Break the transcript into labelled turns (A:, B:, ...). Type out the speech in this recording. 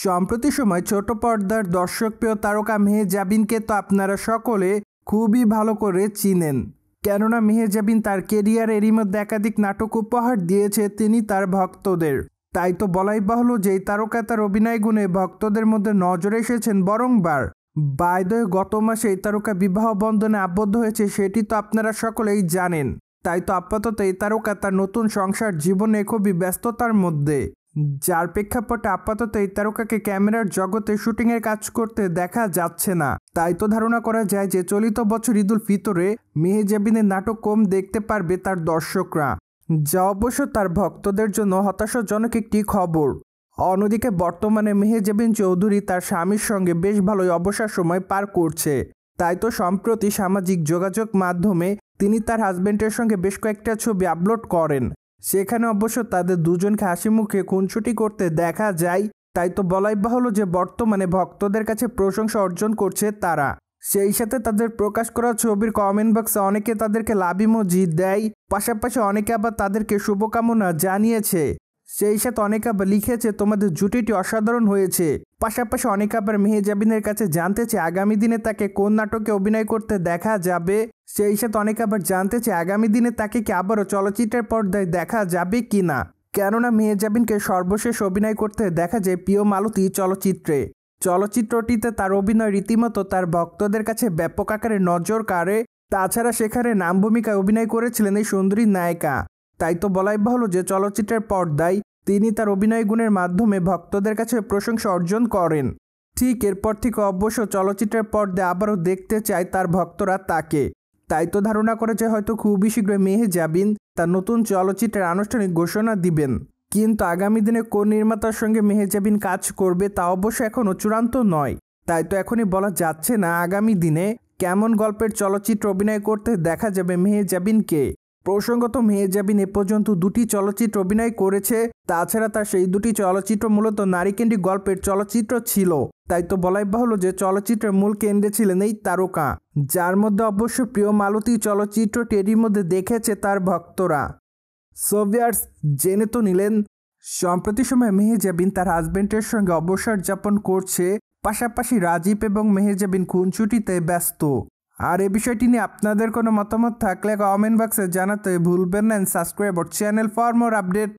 A: সম্প্রতি সময় ছোট পর্দার দর্শকপ্রিয় তারকা মেহের জাবিনকে তো আপনারা সকলে খুবই ভালো করে চিনেন। কেননা মেহের জাবিন তার কেরিয়ারেরই মধ্যে একাধিক নাটক উপহার দিয়েছে তিনি তার ভক্তদের। তাই তো বলাই বাহুল্য যে এই তারকা তার অভিনয় গুণে ভক্তদের মধ্যে নজরে এসেছেন বারংবার। বাই দ্য ওয়ে, গত মাসে এই তারকা বিবাহ বন্ধনে আবদ্ধ হয়েছে সেটি তো আপনারা সকলেই জানেন। তাই তো আপাতত এই তারকা তার নতুন সংসার জীবনে খুবই ব্যস্ততার মধ্যে, যার প্রেক্ষাপটে আপাতত এই তারকাকে ক্যামেরার জগতে শুটিংয়ের কাজ করতে দেখা যাচ্ছে না। তাই তো ধারণা করা যায় যে চলিত বছর ঈদুল ফিতরে মেহের জাবিনের নাটক কম দেখতে পারবে তার দর্শকরা, যা অবশ্য তার ভক্তদের জন্য হতাশাজনক একটি খবর। অন্যদিকে বর্তমানে মেহের জাবিন চৌধুরী তার স্বামীর সঙ্গে বেশ ভালোই অবসর সময় পার করছে। তাই তো সম্প্রতি সামাজিক যোগাযোগ মাধ্যমে তিনি তার হাজবেন্ডের সঙ্গে বেশ কয়েকটা ছবি আপলোড করেন। সেখানে অবশ্য তাদের দুজনকে হাসি মুখে খুনসুটি করতে দেখা যায়। তাই তো বলাই বাহুল্য যে বর্তমানে ভক্তদের কাছে প্রশংসা অর্জন করছে তারা। সেই সাথে তাদের প্রকাশ করা ছবির কমেন্ট বক্সে অনেকে তাদেরকে লাভ ইমোজি দেয়, পাশাপাশি অনেকে আবার তাদেরকে শুভকামনা জানিয়েছে। সেই সাথে অনেকে আবার লিখেছে তোমাদের জুটিটি অসাধারণ হয়েছে। পাশাপাশি অনেকে আবার মেহের জাবিনের কাছে জানতে চায় আগামী দিনে তাকে কোন নাটকে অভিনয় করতে দেখা যাবে। সেই সাথে অনেকে আবার জানতে চায় আগামী দিনে তাকে কি আবারও চলচ্চিত্রের পর্দায় দেখা যাবে কিনা। কেননা মেহের জাবিনকে সর্বশেষ অভিনয় করতে দেখা যায় প্রিয় মালতী চলচ্চিত্রে। চলচ্চিত্রটিতে তার অভিনয় রীতিমতো তার ভক্তদের কাছে ব্যাপক আকারে নজর কাড়ে। তাছাড়া সেখানে নাম ভূমিকায় অভিনয় করেছিলেন এই সুন্দরী নায়িকা। তাই তো বলাই বাহুল্য যে চলচ্চিত্রের পর্দায় তিনি তার অভিনয় গুণের মাধ্যমে ভক্তদের কাছে প্রশংসা অর্জন করেন। ঠিক এরপর থেকে অবশ্য চলচ্চিত্রের পর্দায় আবারও দেখতে চায় তার ভক্তরা তাকে। তাই তো ধারণা করে যে হয়তো খুবই শীঘ্রই মেহের জাবিন তার নতুন চলচ্চিত্রের আনুষ্ঠানিক ঘোষণা দিবেন। কিন্তু আগামী দিনে কোন নির্মাতার সঙ্গে মেহের জাবিন কাজ করবে তা অবশ্য এখনও চূড়ান্ত নয়। তাই তো এখনই বলা যাচ্ছে না আগামী দিনে কেমন গল্পের চলচ্চিত্র অভিনয় করতে দেখা যাবে মেহের জাবিনকে। প্রসঙ্গত মেহের জাবিন এ পর্যন্ত 2টি চলচ্চিত্র অভিনয় করেছে। তাছাড়া তার সেই 2টি চলচ্চিত্র মূলত নারীকেন্দ্রিক গল্পের চলচ্চিত্র ছিল। তাই তো বলাই বাহুল্য যে চলচ্চিত্রের মূল কেন্দ্রে ছিলেন এই তারকা, যার মধ্যে অবশ্য প্রিয় মালতী চলচ্চিত্রটি এরই মধ্যে দেখেছে তার ভক্তরা। সো ভিউয়ার্স, জেনে তো নিলেন সম্প্রতি সময় মেহের জাবিন তার হাজবেন্ডের সঙ্গে অবসর যাপন করছে, পাশাপাশি রাজীব এবং মেহের জাবিন খুনসুটিতে ব্যস্ত। আর এই বিষয়টি নিয়ে আপনাদের কোনো মতামত থাকলে কমেন্ট বক্সে জানাতে ভুলবেন না। Subscribe our channel for more update.